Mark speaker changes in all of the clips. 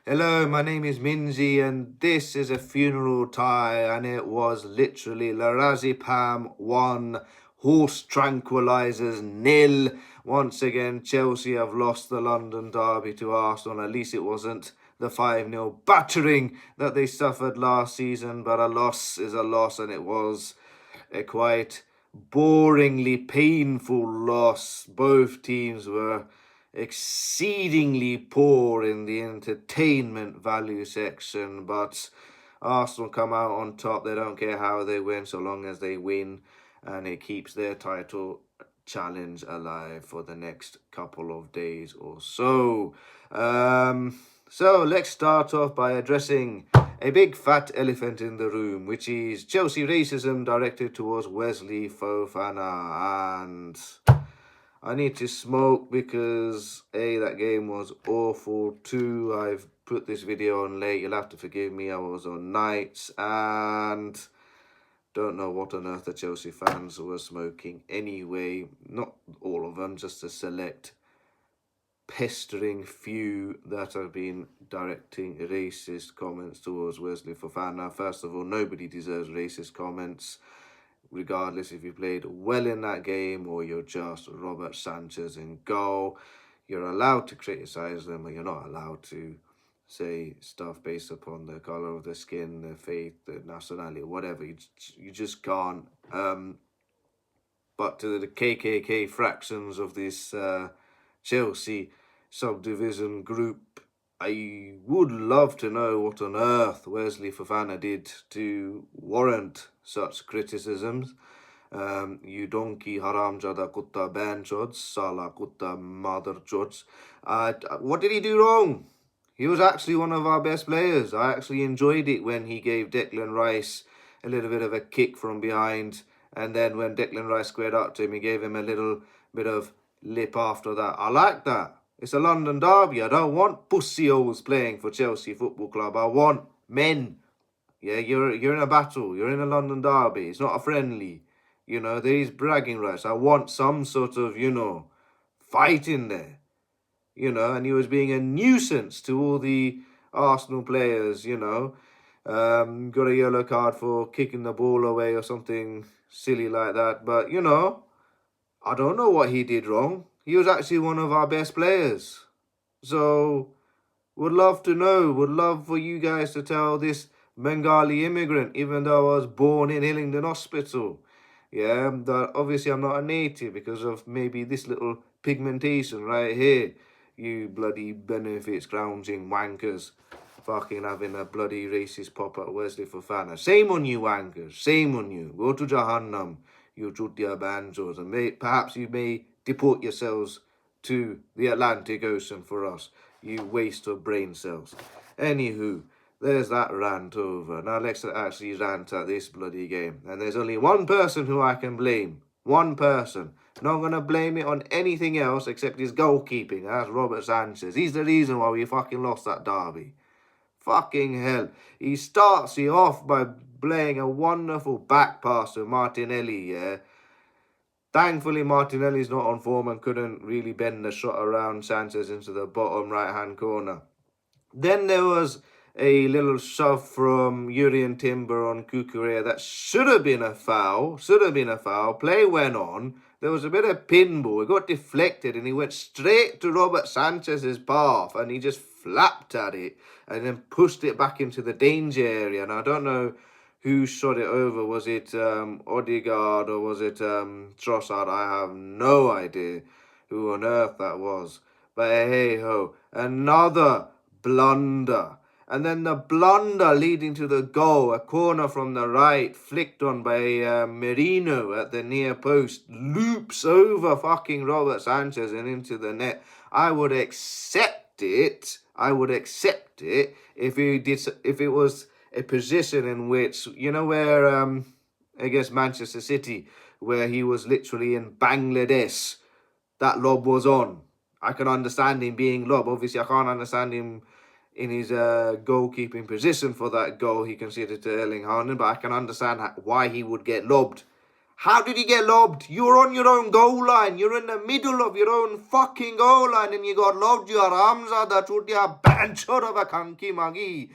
Speaker 1: Hello, my name is Minzy, and this is a funeral tie, and it was literally Lorazepam 1, horse tranquilizers nil. Once again, Chelsea have lost the London derby to Arsenal. At least it wasn't the 5-0 battering that they suffered last season, but a loss is a loss, and it was a quite boringly painful loss. Both teams were exceedingly poor in the entertainment value section, but Arsenal come out on top. They don't care how they win so long as they win, and it keeps their title challenge alive for the next couple of days or so. So let's start off by addressing a big fat elephant in the room, which is Chelsea racism directed towards Wesley Fofana. And I need to smoke because A, that game was awful. 2, I've put this video on late. You'll have to forgive me. I was on nights and don't know what on earth the Chelsea fans were smoking anyway. Not all of them, just a select pestering few that have been directing racist comments towards Wesley Fofana. First of all, nobody deserves racist comments, regardless if you played well in that game or you're just Robert Sanchez in goal. You're allowed to criticise them, but you're not allowed to say stuff based upon the colour of the skin, the faith, the nationality, whatever. You just can't. But to the KKK fractions of this Chelsea subdivision group, I would love to know what on earth Wesley Fofana did to warrant such criticisms. You donkey haramjada kutta banchods, sala kutta mother jods. What did he do wrong? He was actually one of our best players. I actually enjoyed it when he gave Declan Rice a little bit of a kick from behind, and then when Declan Rice squared up to him, he gave him a little bit of lip after that. I like that. It's a London derby. I don't want pussy holes playing for Chelsea Football Club. I want men. Yeah, you're in a battle. You're in a London derby. It's not a friendly. There is bragging rights. I want some sort of, fight in there. And he was being a nuisance to all the Arsenal players, got a yellow card for kicking the ball away or something silly like that. But, I don't know what he did wrong. He was actually one of our best players. So, would love to know, would love for you guys to tell this Bengali immigrant, even though I was born in Hillingdon Hospital. Yeah, that obviously I'm not a native because of maybe this little pigmentation right here. You bloody benefits scrounging wankers. Fucking having a bloody racist pop at Wesley Fofana. Shame on you, wankers. Shame on you. Go to Jahannam, you Jutia banjos, and perhaps you may deport yourselves to the Atlantic Ocean for us, you waste of brain cells. Anywho, there's that rant over. Now let's actually rant at this bloody game. And there's only one person who I can blame. One person. Not going to blame it on anything else except his goalkeeping. That's Robert Sanchez. He's the reason why we fucking lost that derby. Fucking hell. He starts it off by playing a wonderful back pass to Martinelli, yeah. Thankfully, Martinelli's not on form and couldn't really bend the shot around Sanchez into the bottom right-hand corner. Then there was a little shove from Jurrien Timber on Cucurella that should have been a foul. Play went on. There was a bit of pinball. It got deflected and he went straight to Robert Sanchez's path and he just flapped at it and then pushed it back into the danger area. And I don't know who shot it over. Was it Odegaard or was it Trossard? I have no idea who on earth that was. But hey ho, another blunder. And then the blunder leading to the goal, a corner from the right, flicked on by Merino at the near post, loops over fucking Robert Sanchez and into the net. I would accept it if it was a position in which, where against Manchester City, where he was literally in Bangladesh, that lob was on. I can understand him being lob. Obviously, I can't understand him in his goalkeeping position for that goal he conceded to Erling Haaland, but I can understand why he would get lobbed. How did you get lobbed? You're on your own goal line. You're in the middle of your own fucking goal line and you got lobbed. You are Ramzada Chutia Banchor of a Kanki Magi.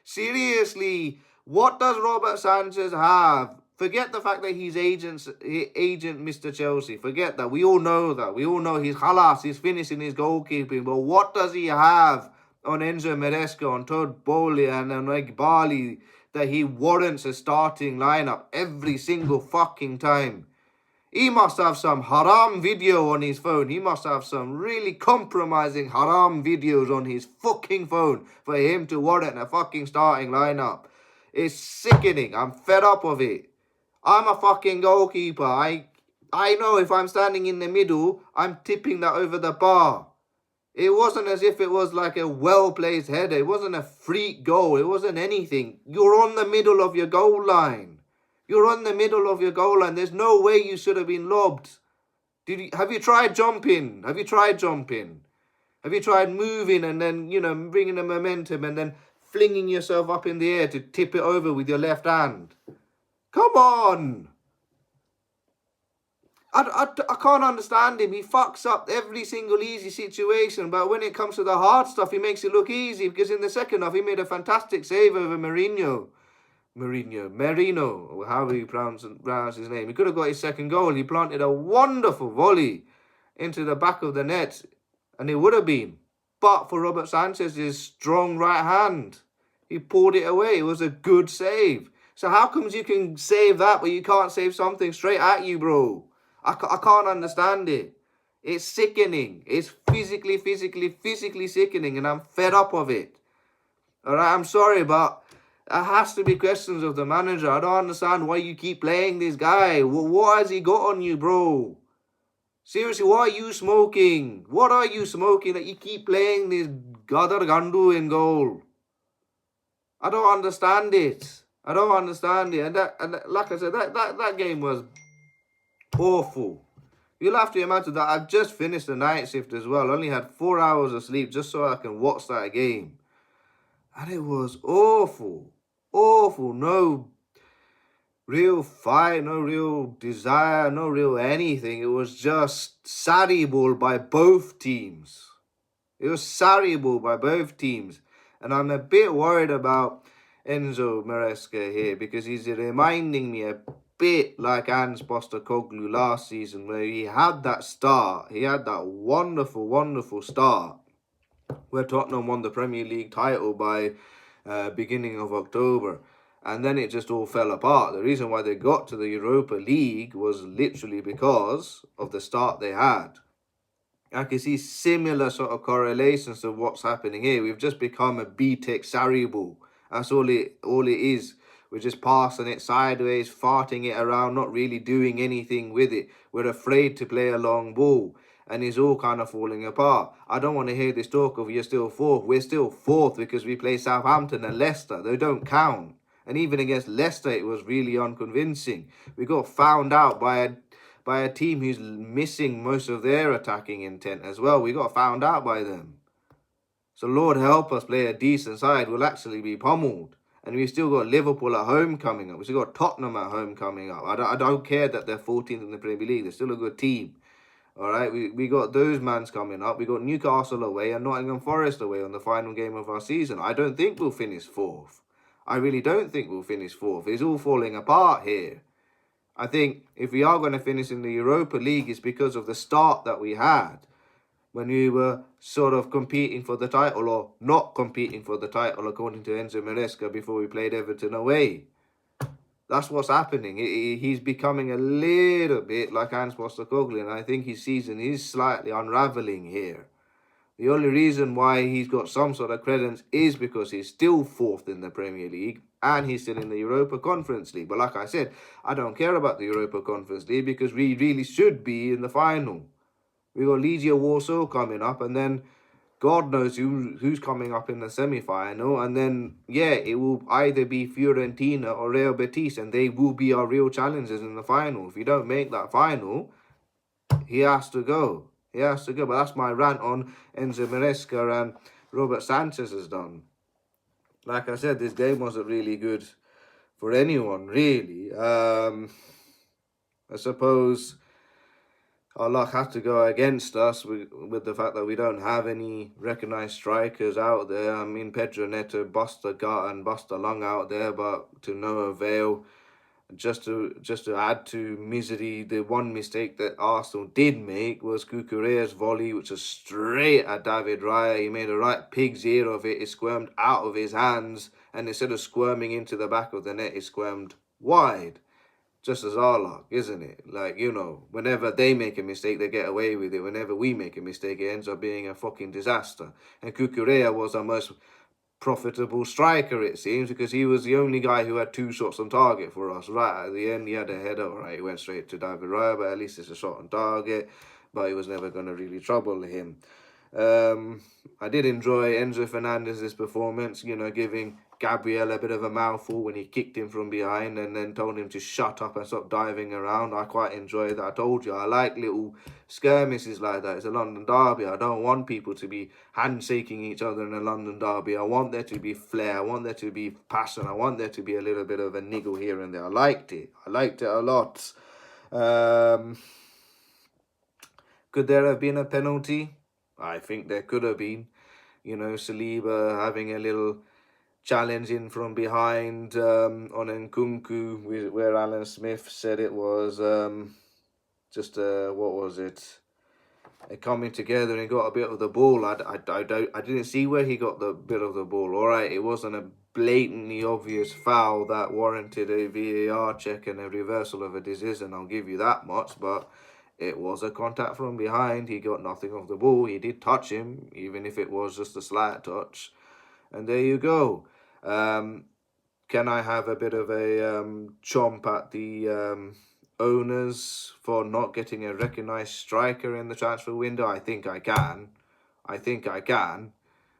Speaker 1: Seriously, what does Robert Sanchez have? Forget the fact that he's agent Mr. Chelsea. Forget that. We all know that. We all know he's halas, he's finishing his goalkeeping. But what does he have on Enzo Maresca, on Todd Bowley and on Egbali that he warrants a starting lineup every single fucking time? He must have some haram video on his phone. He must have some really compromising haram videos on his fucking phone for him to warrant a fucking starting lineup. It's sickening. I'm fed up of it. I'm a fucking goalkeeper. I know if I'm standing in the middle, I'm tipping that over the bar. It wasn't as if it was like a well-placed header. It wasn't a freak goal. It wasn't anything. You're on the middle of your goal line. You're on the middle of your goal line. There's no way you should have been lobbed. Have you tried jumping? Have you tried jumping? Have you tried moving and then, bringing the momentum and then flinging yourself up in the air to tip it over with your left hand? Come on! I can't understand him. He fucks up every single easy situation, but when it comes to the hard stuff, he makes it look easy, because in the second half, he made a fantastic save over Merino, or however you pronounce his name. He could have got his second goal. He planted a wonderful volley into the back of the net, and it would have been. But for Robert Sanchez's strong right hand, he pulled it away. It was a good save. So how comes you can save that, but you can't save something straight at you, bro? I can't understand it. It's sickening. It's physically sickening, and I'm fed up of it. Alright, I'm sorry, but there has to be questions of the manager. I don't understand why you keep playing this guy. What has he got on you, bro? Seriously, what are you smoking? What are you smoking that you keep playing this Gadar Gandu in goal? I don't understand it. I don't understand it. And like I said, that game was awful. You'll have to imagine that I've just finished the night shift as well. Only had 4 hours of sleep just so I can watch that game. And it was awful. Awful. No real fight, no real desire, no real anything. It was just sarrible by both teams. It was sarrible by both teams. And I'm a bit worried about Enzo Maresca here, because he's reminding me a bit like Hans Postecoglou last season, where he had that start. He had that wonderful start where Tottenham won the Premier League title by beginning of October. And then it just all fell apart. The reason why they got to the Europa League was literally because of the start they had. I can see similar sort of correlations to what's happening here. We've just become a B-Tech Sarrible. That's all it is. We're just passing it sideways, farting it around, not really doing anything with it. We're afraid to play a long ball. And it's all kind of falling apart. I don't want to hear this talk of you're still fourth. We're still fourth because we play Southampton and Leicester. They don't count. And even against Leicester, it was really unconvincing. We got found out by a team who's missing most of their attacking intent as well. We got found out by them. So Lord help us play a decent side. We'll actually be pummeled. And we've still got Liverpool at home coming up. We've still got Tottenham at home coming up. I don't care that they're 14th in the Premier League. They're still a good team. All right, we got those mans coming up. We got Newcastle away and Nottingham Forest away on the final game of our season. I don't think we'll finish fourth. I really don't think we'll finish fourth. It's all falling apart here. I think if we are going to finish in the Europa League, it's because of the start that we had when we were sort of competing for the title, or not competing for the title, according to Enzo Maresca, before we played Everton away. That's what's happening. He's becoming a little bit like Hans Postecoglou, and I think his season is slightly unravelling here. The only reason why he's got some sort of credence is because he's still fourth in the Premier League and he's still in the Europa Conference League. But like I said, I don't care about the Europa Conference League because we really should be in the final. We got Legia Warsaw coming up, and then God knows who's coming up in the semi-final. And then, yeah, it will either be Fiorentina or Real Betis, and they will be our real challengers in the final. If you don't make that final, he has to go. He has to go. But that's my rant on Enzo Maresca and Robert Sanchez has done. Like I said, this game wasn't really good for anyone, really. I suppose our luck had to go against us with the fact that we don't have any recognised strikers out there. I mean, Pedro Neto bust a gut and bust a lung out there, but to no avail. Just to add to misery, the one mistake that Arsenal did make was Cucurella's volley, which was straight at David Raya. He made a right pig's ear of it. It squirmed out of his hands, and instead of squirming into the back of the net, it squirmed wide. Just as our luck, isn't it? Like, you know, whenever they make a mistake, they get away with it. Whenever we make a mistake, it ends up being a fucking disaster. And Cucurella was our most profitable striker, it seems, because he was the only guy who had 2 shots on target for us. Right at the end, he had a header. Right, he went straight to David Raya, but at least it's a shot on target. But it was never going to really trouble him. I did enjoy Enzo Fernandez's performance, you know, giving Gabriel a bit of a mouthful when he kicked him from behind and then told him to shut up and stop diving around. I quite enjoyed that. I told you, I like little skirmishes like that. It's a London derby. I don't want people to be handshaking each other in a London derby. I want there to be flair. I want there to be passion. I want there to be a little bit of a niggle here and there. I liked it. I liked it a lot. Could there have been a penalty? I think there could have been. You know, Saliba having a little challenge in from behind on Nkunku, where Alan Smith said it was what was it? Coming together and got a bit of the ball. I didn't see where he got the bit of the ball. All right, it wasn't a blatantly obvious foul that warranted a VAR check and a reversal of a decision. I'll give you that much, but it was a contact from behind. He got nothing of the ball. He did touch him, even if it was just a slight touch. And there you go. Can I have a bit of a chomp at the owners for not getting a recognised striker in the transfer window? I think I can.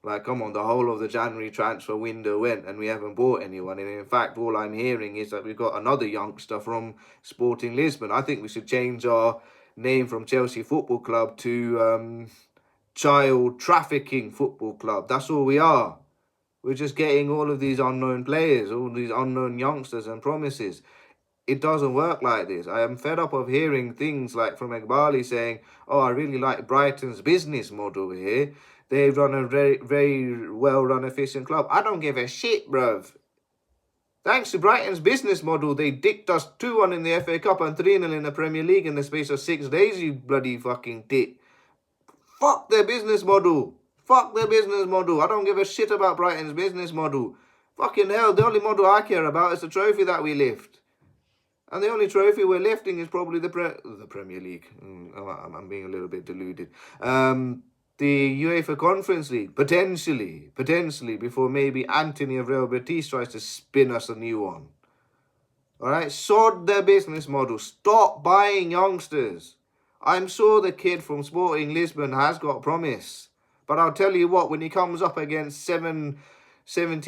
Speaker 1: Like, come on, the whole of the January transfer window went and we haven't bought anyone. And in fact, all I'm hearing is that we've got another youngster from Sporting Lisbon. I think we should change our name from Chelsea Football Club to Child Trafficking Football Club. That's all we are. We're just getting all of these unknown players, all these unknown youngsters and promises. It doesn't work like this. I am fed up of hearing things like from Egbali saying, oh, I really like Brighton's business model here. They run a very, very well-run, efficient club. I don't give a shit, bruv. Thanks to Brighton's business model, they dicked us 2-1 in the FA Cup and 3-0 in the Premier League in the space of 6 days, you bloody fucking tit. Fuck their business model. Fuck their business model. I don't give a shit about Brighton's business model. Fucking hell, the only model I care about is the trophy that we lift. And the only trophy we're lifting is probably the Premier League. I'm being a little bit deluded. The UEFA Conference League, potentially, before maybe Anthony of Real Betis tries to spin us a new one. All right, sod their business model. Stop buying youngsters. I'm sure the kid from Sporting Lisbon has got promise. But I'll tell you what, when he comes up against 70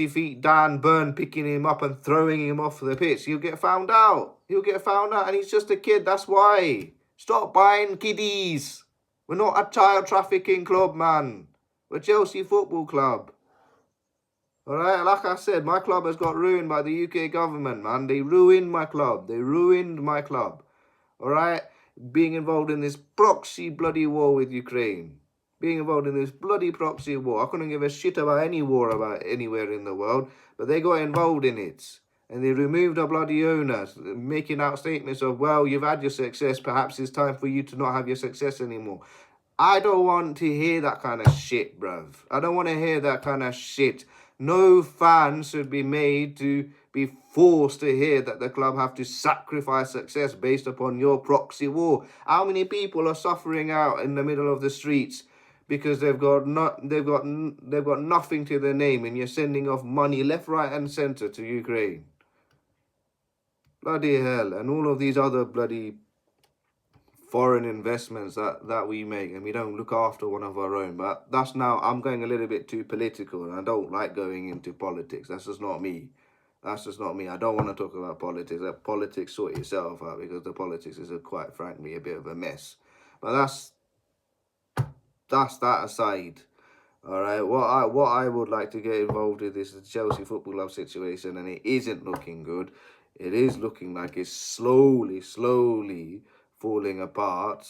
Speaker 1: feet Dan Burn picking him up and throwing him off the pitch, he'll get found out. And he's just a kid, that's why. Stop buying kiddies. We're not a child trafficking club, man. We're Chelsea Football Club. Alright, like I said, my club has got ruined by the UK government, man. They ruined my club. Alright? Being involved in this proxy bloody war with Ukraine. I couldn't give a shit about any war about anywhere in the world, but they got involved in it. And they removed our bloody owners, making out statements of, well, you've had your success, perhaps it's time for you to not have your success anymore. I don't want to hear that kind of shit, bruv. I don't want to hear that kind of shit. No fan should be made to be forced to hear that the club have to sacrifice success based upon your proxy war. How many people are suffering out in the middle of the streets because they've got nothing to their name, and you're sending off money left, right, and centre to Ukraine? Bloody hell. And all of these other bloody foreign investments that we make, and we don't look after one of our own. But that's now, I'm going a little bit too political, and I don't like going into politics. That's just not me. I don't want to talk about politics. Let politics sort itself out, because the politics is, quite frankly, a bit of a mess. But that's that aside. All right, what I would like to get involved with is the Chelsea Football Club situation, and it isn't looking good. it is looking like it's slowly falling apart.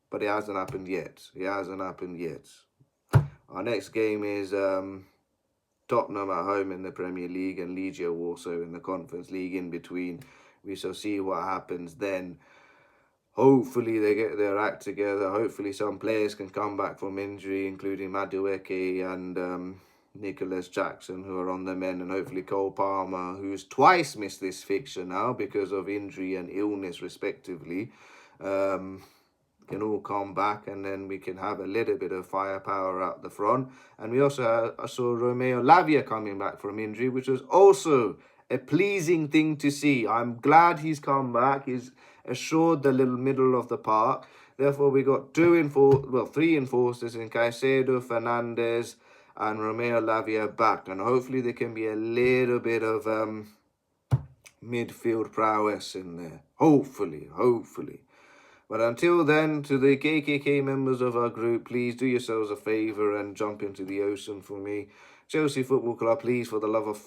Speaker 1: But it hasn't happened yet. It hasn't happened yet. Our next game is Tottenham at home in the Premier League and Legia Warsaw in the Conference League in between. We shall see what happens then. Hopefully they get their act together. Hopefully some players can come back from injury, including Madueke and Nicholas Jackson, who are on the men, and hopefully Cole Palmer, who's twice missed this fixture now because of injury and illness respectively, can all come back, and then we can have a little bit of firepower out the front. And we also saw Romeo Lavia coming back from injury, which was also a pleasing thing to see. I'm glad he's come back. He's assured the little middle of the park. Therefore, we got three enforcers in Caicedo, Fernandez, and Romeo Lavia back. And hopefully there can be a little bit of midfield prowess in there. Hopefully. But until then, to the KKK members of our group, please do yourselves a favour and jump into the ocean for me. Chelsea Football Club, please, for the love of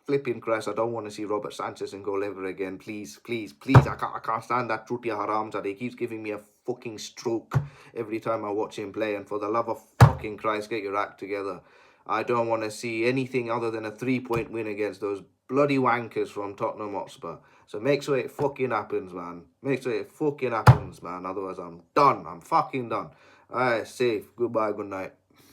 Speaker 1: flipping Christ, I don't want to see Robert Sanchez in goal ever again. Please. I can't stand that Trutia Haramzad. He keeps giving me a fucking stroke every time I watch him play. And for the love of fucking Christ, get your act together. I don't want to see anything other than a 3-point win against those bloody wankers from Tottenham Hotspur. So make sure it fucking happens, man. Otherwise, I'm done. I'm fucking done. Alright, safe. Goodbye, good night.